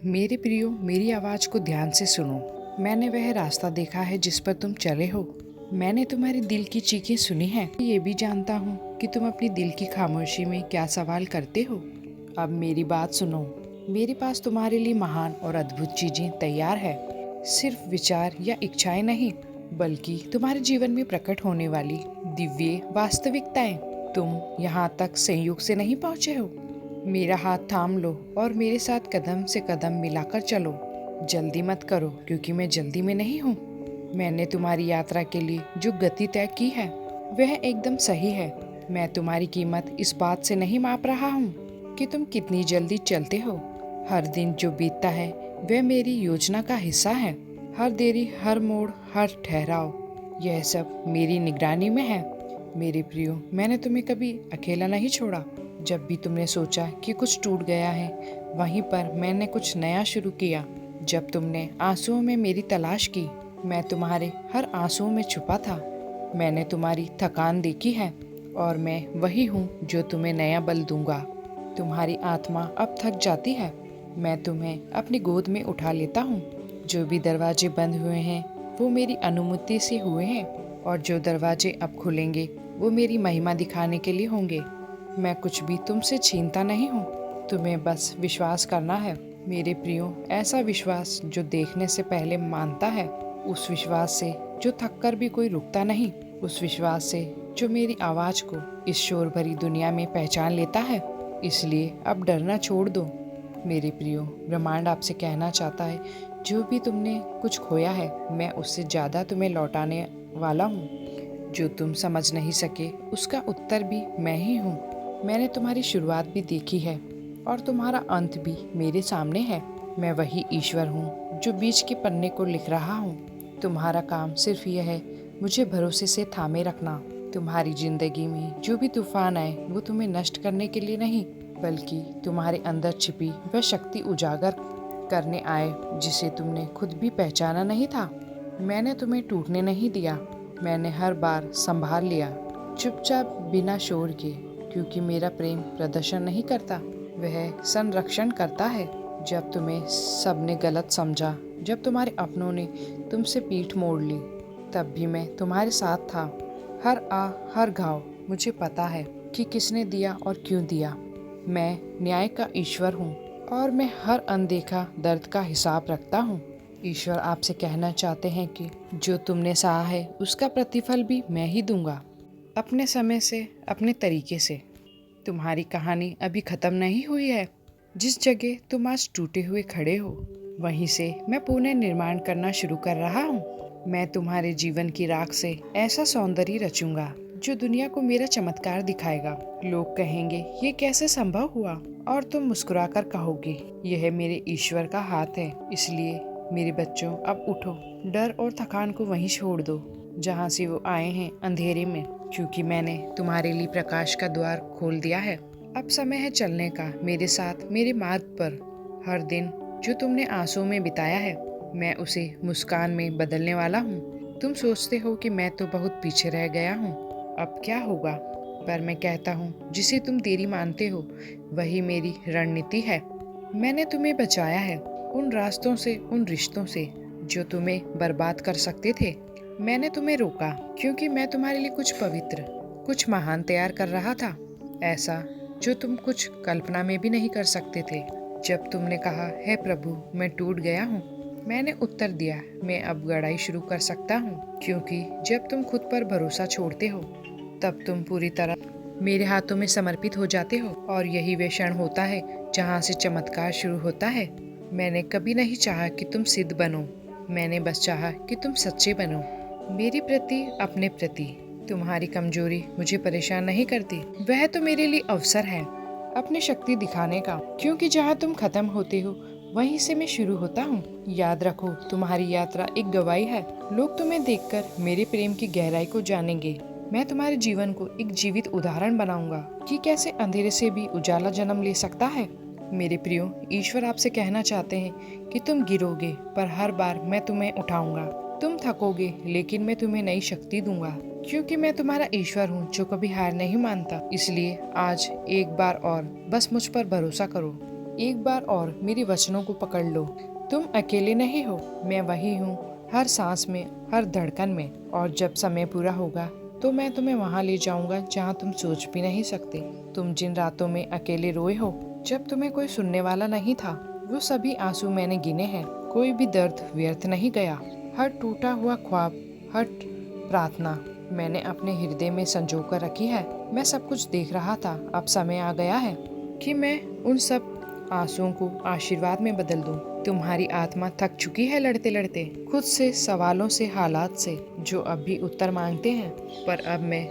मेरे प्रियो, मेरी आवाज़ को ध्यान से सुनो। मैंने वह रास्ता देखा है जिस पर तुम चले हो। मैंने तुम्हारे दिल की चीखें सुनी हैं। ये भी जानता हूँ कि तुम अपनी दिल की खामोशी में क्या सवाल करते हो। अब मेरी बात सुनो। मेरे पास तुम्हारे लिए महान और अद्भुत चीज़ें तैयार है। सिर्फ विचार या इच्छाएं नहीं, बल्कि तुम्हारे जीवन में प्रकट होने वाली दिव्य वास्तविकताएं। तुम यहाँ तक संयोग से नहीं पहुँचे हो। मेरा हाथ थाम लो और मेरे साथ कदम से कदम मिलाकर चलो। जल्दी मत करो, क्योंकि मैं जल्दी में नहीं हूँ। मैंने तुम्हारी यात्रा के लिए जो गति तय की है वह एकदम सही है। मैं तुम्हारी कीमत इस बात से नहीं माप रहा हूँ कि तुम कितनी जल्दी चलते हो। हर दिन जो बीतता है वह मेरी योजना का हिस्सा है। हर देरी, हर मोड़, हर ठहराव, यह सब मेरी निगरानी में है। मेरे प्रियो, मैंने तुम्हें कभी अकेला नहीं छोड़ा। जब भी तुमने सोचा कि कुछ टूट गया है, वहीं पर मैंने कुछ नया शुरू किया। जब तुमने आंसुओं में मेरी तलाश की, मैं तुम्हारे हर आंसुओं में छुपा था। मैंने तुम्हारी थकान देखी है, और मैं वही हूँ जो तुम्हें नया बल दूंगा। तुम्हारी आत्मा अब थक जाती है, मैं तुम्हें अपनी गोद में उठा लेता हूँ। जो भी दरवाजे बंद हुए हैं वो मेरी अनुमति से हुए हैं, और जो दरवाजे अब खुलेंगे वो मेरी महिमा दिखाने के लिए होंगे। मैं कुछ भी तुमसे छीनता नहीं हूँ, तुम्हें बस विश्वास करना है। मेरे प्रियो, ऐसा विश्वास जो देखने से पहले मानता है, उस विश्वास से जो थक कर भी कोई रुकता नहीं, उस विश्वास से जो मेरी आवाज को इस शोर भरी दुनिया में पहचान लेता है। इसलिए अब डरना छोड़ दो। मेरे प्रियो, ब्रह्मांड आपसे कहना चाहता है, जो भी तुमने कुछ खोया है, मैं उससे ज्यादा तुम्हें लौटाने वाला हूँ। जो तुम समझ नहीं सके उसका उत्तर भी मैं ही हूँ। मैंने तुम्हारी शुरुआत भी देखी है, और तुम्हारा अंत भी मेरे सामने है। मैं वही ईश्वर हूँ जो बीच के पन्ने को लिख रहा हूँ। तुम्हारा काम सिर्फ यह है, मुझे भरोसे से थामे रखना। तुम्हारी जिंदगी में जो भी तूफान आए वो तुम्हें नष्ट करने के लिए नहीं, बल्कि तुम्हारे अंदर छिपी वह शक्ति उजागर करने आए जिसे तुमने खुद भी पहचाना नहीं था। मैंने तुम्हें टूटने नहीं दिया, मैंने हर बार संभाल लिया, चुपचाप बिना शोर के, क्योंकि मेरा प्रेम प्रदर्शन नहीं करता, वह संरक्षण करता है। जब तुम्हें सबने गलत समझा, जब तुम्हारे अपनों ने तुमसे पीठ मोड़ ली, तब भी मैं तुम्हारे साथ था। हर हर घाव मुझे पता है कि किसने दिया और क्यों दिया। मैं न्याय का ईश्वर हूँ, और मैं हर अनदेखा दर्द का हिसाब रखता हूँ। ईश्वर आपसे कहना चाहते हैं कि जो तुमने सहा है उसका प्रतिफल भी मैं ही दूंगा, अपने समय से, अपने तरीके से। तुम्हारी कहानी अभी खत्म नहीं हुई है। जिस जगह तुम आज टूटे हुए खड़े हो, वहीं से मैं पुनः निर्माण करना शुरू कर रहा हूँ। मैं तुम्हारे जीवन की राख से ऐसा सौंदर्य रचूंगा जो दुनिया को मेरा चमत्कार दिखाएगा। लोग कहेंगे ये कैसे संभव हुआ, और तुम मुस्कुराकर कहोगे यह मेरे ईश्वर का हाथ है। इसलिए मेरे बच्चों, अब उठो। डर और थकान को वहीं छोड़ दो जहाँ से वो आए हैं, अंधेरे में, क्योंकि मैंने तुम्हारे लिए प्रकाश का द्वार खोल दिया है। अब समय है चलने का मेरे साथ, मेरे मार्ग पर। हर दिन जो तुमने आंसुओं में बिताया है, मैं उसे मुस्कान में बदलने वाला हूँ। तुम सोचते हो कि मैं तो बहुत पीछे रह गया हूँ, अब क्या होगा, पर मैं कहता हूँ जिसे तुम देरी मानते हो वही मेरी रणनीति है। मैंने तुम्हें बचाया है उन रास्तों से, उन रिश्तों से जो तुम्हें बर्बाद कर सकते थे। मैंने तुम्हें रोका क्योंकि मैं तुम्हारे लिए कुछ पवित्र, कुछ महान तैयार कर रहा था, ऐसा जो तुम कुछ कल्पना में भी नहीं कर सकते थे। जब तुमने कहा, हे प्रभु मैं टूट गया हूँ, मैंने उत्तर दिया, मैं अब गड़ाई शुरू कर सकता हूँ। क्योंकि जब तुम खुद पर भरोसा छोड़ते हो, तब तुम पूरी तरह मेरे हाथों में समर्पित हो जाते हो, और यही वे क्षण होता है जहाँ से चमत्कार शुरू होता है। मैंने कभी नहीं चाहा कि तुम सिद्ध बनो, मैंने बस चाहा कि तुम सच्चे बनो। मेरे प्रति, अपने प्रति। तुम्हारी कमजोरी मुझे परेशान नहीं करती, वह तो मेरे लिए अवसर है अपनी शक्ति दिखाने का। क्योंकि जहाँ तुम खत्म होते हो वहीं से मैं शुरू होता हूँ। याद रखो, तुम्हारी यात्रा एक गवाही है। लोग तुम्हें देखकर मेरे प्रेम की गहराई को जानेंगे। मैं तुम्हारे जीवन को एक जीवित उदाहरण बनाऊंगा कि कैसे अंधेरे से भी उजाला जन्म ले सकता है। मेरे प्रियो, ईश्वर आपसे कहना चाहते हैं कि तुम गिरोगे, पर हर बार मैं तुम्हें उठाऊंगा। तुम थकोगे, लेकिन मैं तुम्हें नई शक्ति दूंगा, क्योंकि मैं तुम्हारा ईश्वर हूँ जो कभी हार नहीं मानता। इसलिए आज एक बार और बस मुझ पर भरोसा करो। एक बार और मेरे वचनों को पकड़ लो। तुम अकेले नहीं हो, मैं वही हूँ, हर सांस में, हर धड़कन में। और जब समय पूरा होगा तो मैं तुम्हें वहाँ ले जाऊंगा जहाँ तुम सोच भी नहीं सकते। तुम जिन रातों में अकेले रोए हो, जब तुम्हें कोई सुनने वाला नहीं था, वो सभी आंसू मैंने गिने हैं। कोई भी दर्द व्यर्थ नहीं गया। हर टूटा हुआ ख्वाब, हर प्रार्थना मैंने अपने हृदय में संजो कर रखी है। मैं सब कुछ देख रहा था। अब समय आ गया है कि मैं उन सब आंसुओं को आशीर्वाद में बदल दूं। तुम्हारी आत्मा थक चुकी है लड़ते लड़ते, खुद से, सवालों से, हालात से, जो अब भी उत्तर मांगते हैं। पर अब मैं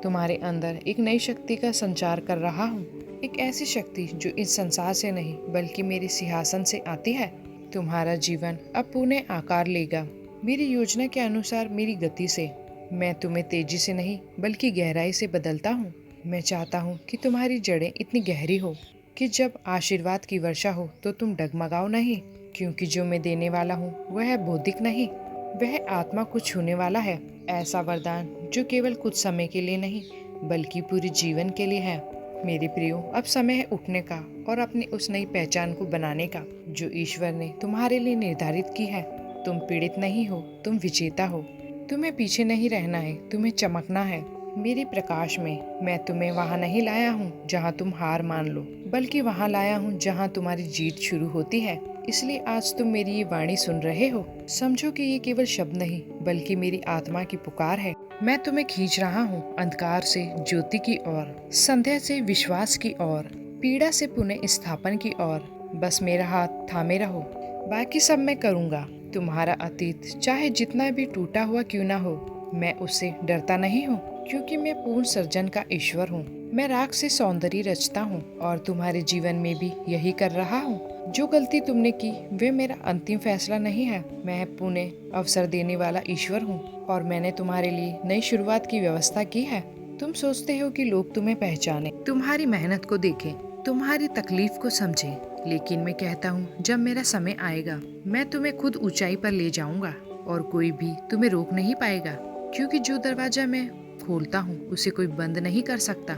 तुम्हारे अंदर एक नई शक्ति का संचार कर रहा हूँ। एक ऐसी शक्ति जो इस संसार से नहीं बल्कि मेरे सिंहासन से आती है। तुम्हारा जीवन अब पुनः आकार लेगा, मेरी योजना के अनुसार, मेरी गति से। मैं तुम्हें तेजी से नहीं बल्कि गहराई से बदलता हूँ। मैं चाहता हूँ कि तुम्हारी जड़ें इतनी गहरी हो कि जब आशीर्वाद की वर्षा हो तो तुम डगमगाओ नहीं, क्योंकि जो मैं देने वाला हूँ वह भौतिक नहीं, वह आत्मा को छूने वाला है। ऐसा वरदान जो केवल कुछ समय के लिए नहीं बल्कि पूरे जीवन के लिए है। मेरे प्रियो, अब समय है उठने का और अपनी उस नई पहचान को बनाने का जो ईश्वर ने तुम्हारे लिए निर्धारित की है। तुम पीड़ित नहीं हो, तुम विजेता हो। तुम्हें पीछे नहीं रहना है, तुम्हें चमकना है मेरे प्रकाश में। मैं तुम्हें वहाँ नहीं लाया हूँ जहाँ तुम हार मान लो, बल्कि वहाँ लाया हूँ जहाँ तुम्हारी जीत शुरू होती है। इसलिए आज तुम मेरी ये वाणी सुन रहे हो, समझो कि ये केवल शब्द नहीं बल्कि मेरी आत्मा की पुकार है। मैं तुम्हें खींच रहा हूँ अंधकार से ज्योति की ओर, संध्या से विश्वास की ओर, पीड़ा से पुनः स्थापन की ओर। बस मेरा हाथ थामे रहो, बाकी सब मैं करूँगा। तुम्हारा अतीत चाहे जितना भी टूटा हुआ क्यों ना हो, मैं उससे डरता नहीं हूँ, क्योंकि मैं पूर्ण सर्जन का ईश्वर हूँ। मैं राख से सौंदर्य रचता हूँ और तुम्हारे जीवन में भी यही कर रहा हूँ। जो गलती तुमने की वे मेरा अंतिम फैसला नहीं है। मैं पुनः अवसर देने वाला ईश्वर हूँ और मैंने तुम्हारे लिए नई शुरुआत की व्यवस्था की है। तुम सोचते हो कि लोग तुम्हें पहचाने, तुम्हारी मेहनत को देखें, तुम्हारी तकलीफ को समझें, लेकिन मैं कहता हूँ जब मेरा समय आएगा मैं तुम्हें खुद ऊंचाई पर ले जाऊंगा और कोई भी तुम्हें रोक नहीं पाएगा, क्योंकि जो दरवाजा मैं खोलता हूँ उसे कोई बंद नहीं कर सकता।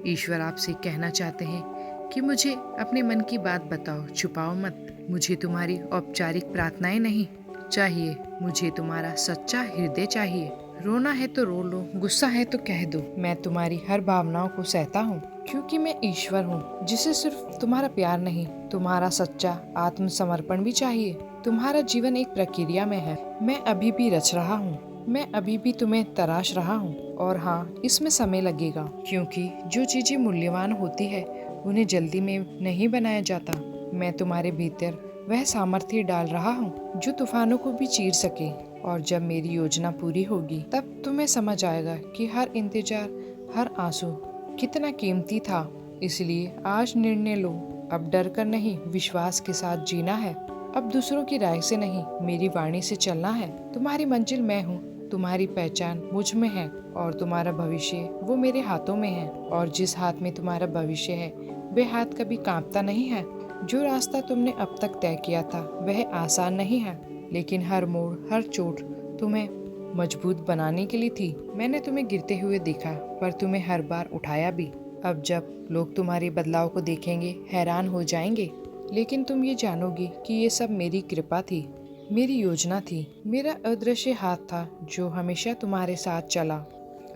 ईश्वर आपसे कहना चाहते हैं कि मुझे अपने मन की बात बताओ, छुपाओ मत। मुझे तुम्हारी औपचारिक प्रार्थनाएं नहीं चाहिए, मुझे तुम्हारा सच्चा हृदय चाहिए। रोना है तो रो लो, गुस्सा है तो कह दो। मैं तुम्हारी हर भावनाओं को सहता हूँ, क्योंकि मैं ईश्वर हूँ जिसे सिर्फ तुम्हारा प्यार नहीं, तुम्हारा सच्चा आत्मसमर्पण भी चाहिए। तुम्हारा जीवन एक प्रक्रिया में है। मैं अभी भी रच रहा हूँ, मैं अभी भी तुम्हें तराश रहा हूँ। और हाँ, इसमें समय लगेगा, क्योंकि जो चीजें मूल्यवान होती है उन्हें जल्दी में नहीं बनाया जाता। मैं तुम्हारे भीतर वह सामर्थ्य डाल रहा हूँ जो तूफानों को भी चीर सके। और जब मेरी योजना पूरी होगी तब तुम्हें समझ आएगा कि हर इंतजार, हर आंसू कितना कीमती था। इसलिए आज निर्णय लो, अब डर कर नहीं, विश्वास के साथ जीना है। अब दूसरों की राय से नहीं, मेरी वाणी से चलना है। तुम्हारी मंजिल मैं हूँ, तुम्हारी पहचान मुझ में है और तुम्हारा भविष्य वो मेरे हाथों में है। और जिस हाथ में तुम्हारा भविष्य है वह हाथ कभी कांपता नहीं है। जो रास्ता तुमने अब तक तय किया था वह आसान नहीं है, लेकिन हर मोड़, हर चोट तुम्हें मजबूत बनाने के लिए थी। मैंने तुम्हें गिरते हुए देखा पर तुम्हें हर बार उठाया भी। अब जब लोग तुम्हारे बदलाव को देखेंगे हैरान हो जाएंगे, लेकिन तुम ये जानोगी कि ये सब मेरी कृपा थी, मेरी योजना थी, मेरा अदृश्य हाथ था जो हमेशा तुम्हारे साथ चला।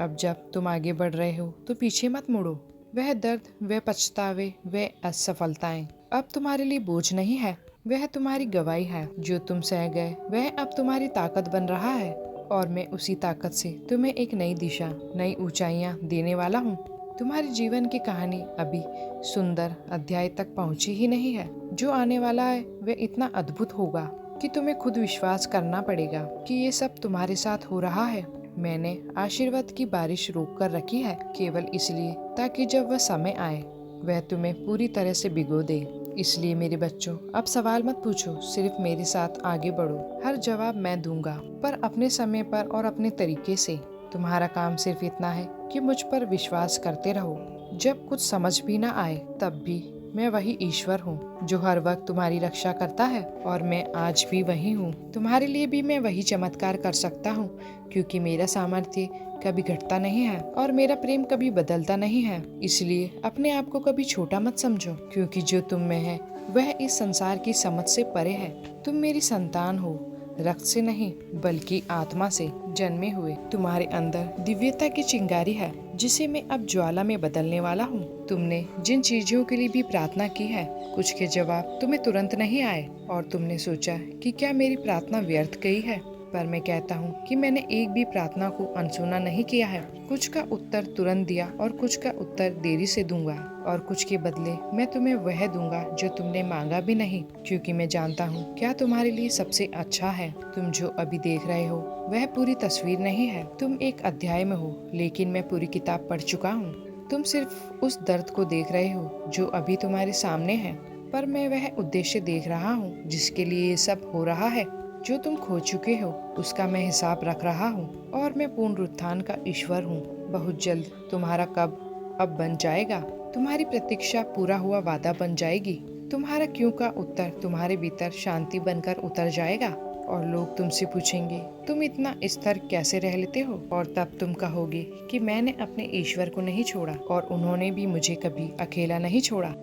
अब जब तुम आगे बढ़ रहे हो तो पीछे मत मुड़ो। वह दर्द, वह पछतावे, वह असफलताएं अब तुम्हारे लिए बोझ नहीं है, वह तुम्हारी गवाही है। जो तुम सह गए वह अब तुम्हारी ताकत बन रहा है और मैं उसी ताकत से तुम्हें एक नई दिशा, नई ऊंचाइयां देने वाला हूँ। तुम्हारे जीवन की कहानी अभी सुंदर अध्याय तक पहुँची ही नहीं है। जो आने वाला है वह इतना अद्भुत होगा कि तुम्हें खुद विश्वास करना पड़ेगा कि ये सब तुम्हारे साथ हो रहा है। मैंने आशीर्वाद की बारिश रोक कर रखी है केवल इसलिए ताकि जब वह समय आए वह तुम्हें पूरी तरह से भिगो दे। इसलिए मेरे बच्चों, अब सवाल मत पूछो, सिर्फ मेरे साथ आगे बढ़ो। हर जवाब मैं दूंगा, पर अपने समय पर और अपने तरीके से। तुम्हारा काम सिर्फ इतना है कि मुझ पर विश्वास करते रहो। जब कुछ समझ भी ना आए तब भी मैं वही ईश्वर हूँ जो हर वक्त तुम्हारी रक्षा करता है और मैं आज भी वही हूँ। तुम्हारे लिए भी मैं वही चमत्कार कर सकता हूँ, क्योंकि मेरा सामर्थ्य कभी घटता नहीं है और मेरा प्रेम कभी बदलता नहीं है। इसलिए अपने आप को कभी छोटा मत समझो, क्योंकि जो तुम में है वह इस संसार की समझ से परे है। तुम मेरी संतान हो, रक्त से नहीं बल्कि आत्मा से जन्मे हुए। तुम्हारे अंदर दिव्यता की चिंगारी है जिसे मैं अब ज्वाला में बदलने वाला हूँ। तुमने जिन चीजों के लिए भी प्रार्थना की है, कुछ के जवाब तुम्हें तुरंत नहीं आए और तुमने सोचा कि क्या मेरी प्रार्थना व्यर्थ गई है, पर मैं कहता हूँ कि मैंने एक भी प्रार्थना को अनसुना नहीं किया है। कुछ का उत्तर तुरंत दिया और कुछ का उत्तर देरी से दूंगा, और कुछ के बदले मैं तुम्हें वह दूंगा जो तुमने मांगा भी नहीं, क्योंकि मैं जानता हूँ क्या तुम्हारे लिए सबसे अच्छा है। तुम जो अभी देख रहे हो वह पूरी तस्वीर नहीं है। तुम एक अध्याय में हो, लेकिन मैं पूरी किताब पढ़ चुका हूँ। तुम सिर्फ उस दर्द को देख रहे हो जो अभी तुम्हारे सामने है, पर मैं वह उद्देश्य देख रहा हूँ जिसके लिए ये सब हो रहा है। जो तुम खो चुके हो उसका मैं हिसाब रख रहा हूँ, और मैं पुनरुत्थान का ईश्वर हूँ। बहुत जल्द तुम्हारा कब अब बन जाएगा। तुम्हारी प्रतीक्षा पूरा हुआ वादा बन जाएगी। तुम्हारा क्यों का उत्तर तुम्हारे भीतर शांति बनकर उतर जाएगा, और लोग तुमसे पूछेंगे तुम इतना स्थिर कैसे रह लेते हो, और तब तुम कहोगे कि मैंने अपने ईश्वर को नहीं छोड़ा और उन्होंने भी मुझे कभी अकेला नहीं छोड़ा।